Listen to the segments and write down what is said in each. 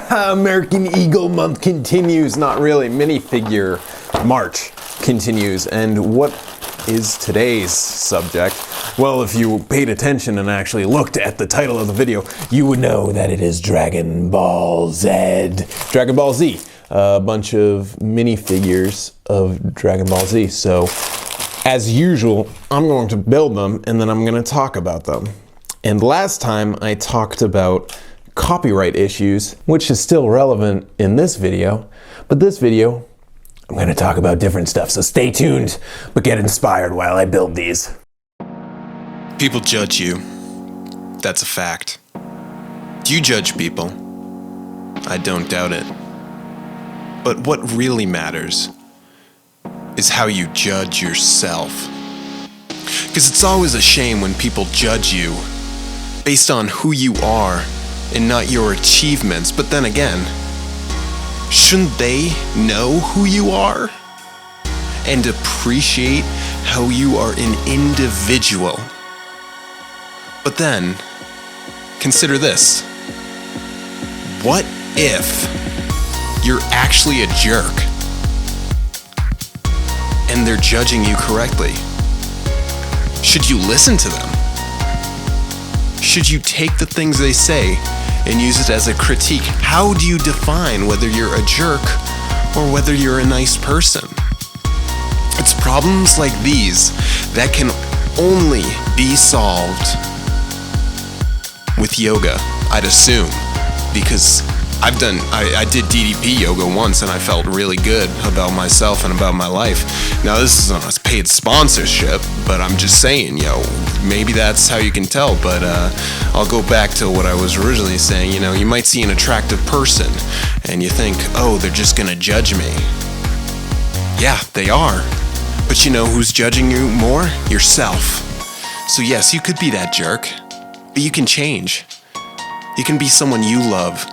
American Eagle Month continues. Not really. Minifigure March continues. And what is today's subject? Well, if you paid attention and actually looked at the title of the video, you would know that it is Dragon Ball Z. Dragon Ball Z. A bunch of minifigures of Dragon Ball Z. So, as usual, I'm going to build them and then I'm going to talk about them. And last time I talked about copyright issues, which is still relevant in this video, but this video, I'm going to talk about different stuff, so stay tuned, but get inspired while I build these. People judge you. That's a fact. You judge people. I don't doubt it. But what really matters is how you judge yourself. Because it's always a shame when people judge you based on who you are and not your achievements. But then again, shouldn't they know who you are and appreciate how you are an individual? But then, consider this. What if you're actually a jerk and they're judging you correctly? Should you listen to them? Should you take the things they say and use it as a critique? How do you define whether you're a jerk or whether you're a nice person? It's problems like these that can only be solved with yoga, I'd assume, because I did DDP yoga once and I felt really good about myself and about my life. Now this is on a paid sponsorship, but I'm just saying, maybe that's how you can tell, but I'll go back to what I was originally saying. You might see an attractive person and you think, oh, they're just gonna judge me. Yeah, they are. But you know who's judging you more? Yourself. So yes, you could be that jerk, but you can change. You can be someone you love,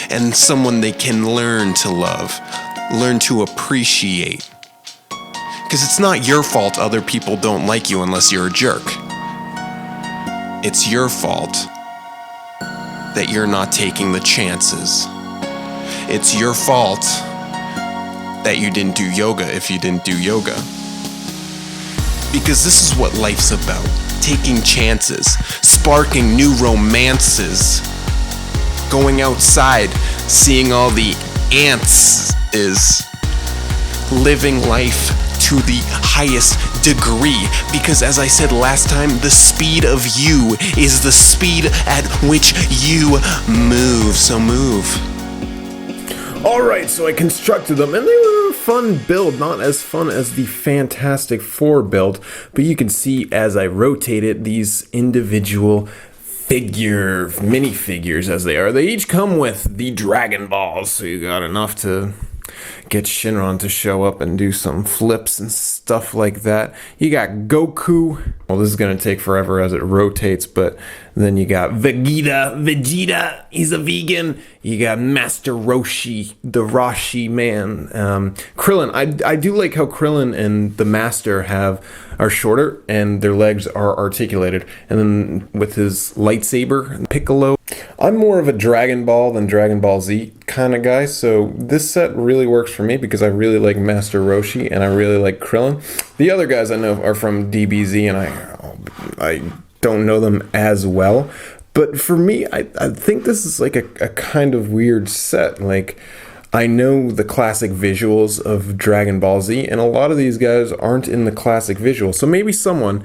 and someone they can learn to love, learn to appreciate. Because it's not your fault other people don't like you unless you're a jerk. It's your fault that you're not taking the chances. It's your fault that you didn't do yoga if you didn't do yoga. Because this is what life's about. Taking chances, sparking new romances, going outside, seeing all the ants, is living life to the highest degree. Because as I said last time, the speed of you is the speed at which you move. So move. Alright, so I constructed them, and they were a fun build, not as fun as the Fantastic Four build, but you can see as I rotate it, these individual minifigures as they are. They each come with the Dragon Balls, so you got enough to get Shinron to show up and do some flips and stuff like that. You got Goku. Well, this is going to take forever as it rotates, but then you got VEGETTA, he's a vegan. You got Master Roshi, the Roshi man. Krillin, I do like how Krillin and the Master are shorter and their legs are articulated. And then with his lightsaber, Piccolo. I'm more of a Dragon Ball than Dragon Ball Z kind of guy, so this set really works for me because I really like Master Roshi and I really like Krillin. The other guys I know are from DBZ and I don't know them as well, but for me, I think this is like a kind of weird set. Like, I know the classic visuals of Dragon Ball Z, and a lot of these guys aren't in the classic visuals, so maybe someone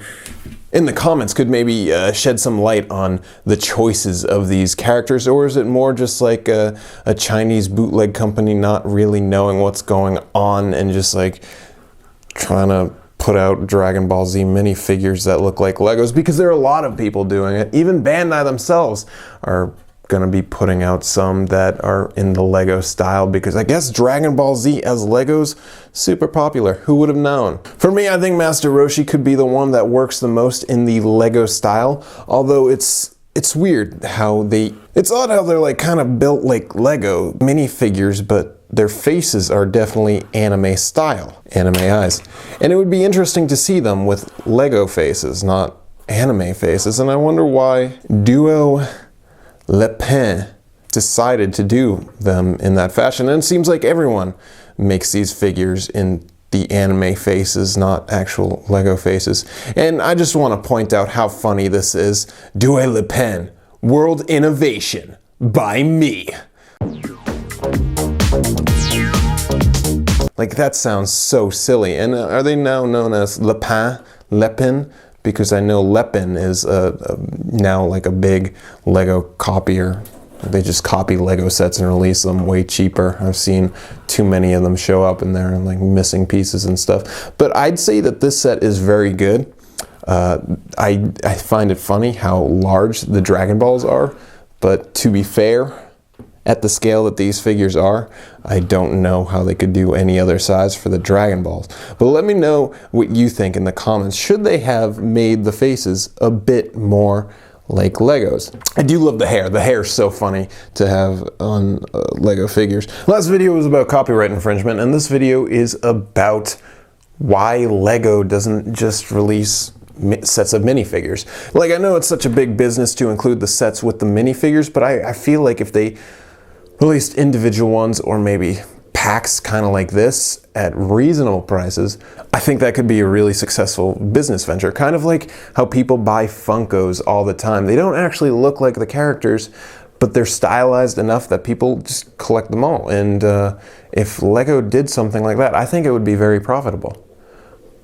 in the comments could maybe shed some light on the choices of these characters, or is it more just like a Chinese bootleg company not really knowing what's going on and just like trying to put out Dragon Ball Z minifigures that look like Legos? Because there are a lot of people doing it. Even Bandai themselves are going to be putting out some that are in the Lego style, because I guess Dragon Ball Z as Legos, super popular. Who would have known? For me, I think Master Roshi could be the one that works the most in the Lego style, although it's weird how it's odd how they're like kind of built like Lego minifigures, but their faces are definitely anime style, anime eyes. And it would be interesting to see them with Lego faces, not anime faces, and I wonder why Duo Le Pen decided to do them in that fashion. And it seems like everyone makes these figures in the anime faces, not actual Lego faces. And I just want to point out how funny this is. Due Le Pen, World Innovation by me. Like, that sounds so silly. And are they now known as Le Pen? Because I know Le Pen is now like a big Lego copier. They just copy Lego sets and release them way cheaper. I've seen too many of them show up in there and like missing pieces and stuff. But I'd say that this set is very good. I find it funny how large the Dragon Balls are, but to be fair, at the scale that these figures are, I don't know how they could do any other size for the Dragon Balls. But let me know what you think in the comments. Should they have made the faces a bit more like Legos? I do love the hair. The hair is so funny to have on Lego figures. Last video was about copyright infringement, and this video is about why Lego doesn't just release sets of minifigures. Like, I know it's such a big business to include the sets with the minifigures, but I feel like if they released individual ones, or maybe packs kind of like this at reasonable prices, I think that could be a really successful business venture. Kind of like how people buy Funkos all the time. They don't actually look like the characters, but they're stylized enough that people just collect them all. And if Lego did something like that, I think it would be very profitable.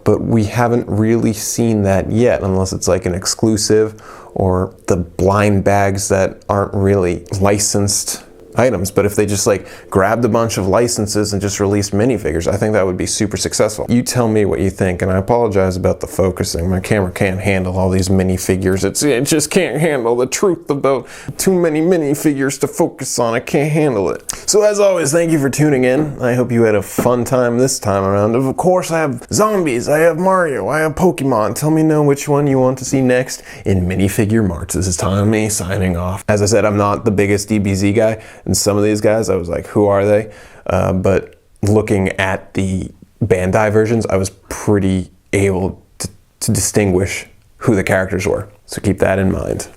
But we haven't really seen that yet, unless it's like an exclusive or the blind bags that aren't really licensed items. But if they just like grabbed a bunch of licenses and just released minifigures, I think that would be super successful. You tell me what you think, and I apologize about the focusing. My camera can't handle all these minifigures. It just can't handle the truth about too many minifigures to focus on. I can't handle it. So as always, thank you for tuning in. I hope you had a fun time this time around. Of course, I have zombies, I have Mario, I have Pokemon. Tell me know which one you want to see next in Minifigure Marts. This is Tommy signing off. As I said, I'm not the biggest DBZ guy, and some of these guys, I was like, who are they? But looking at the Bandai versions, I was pretty able to distinguish who the characters were. So keep that in mind.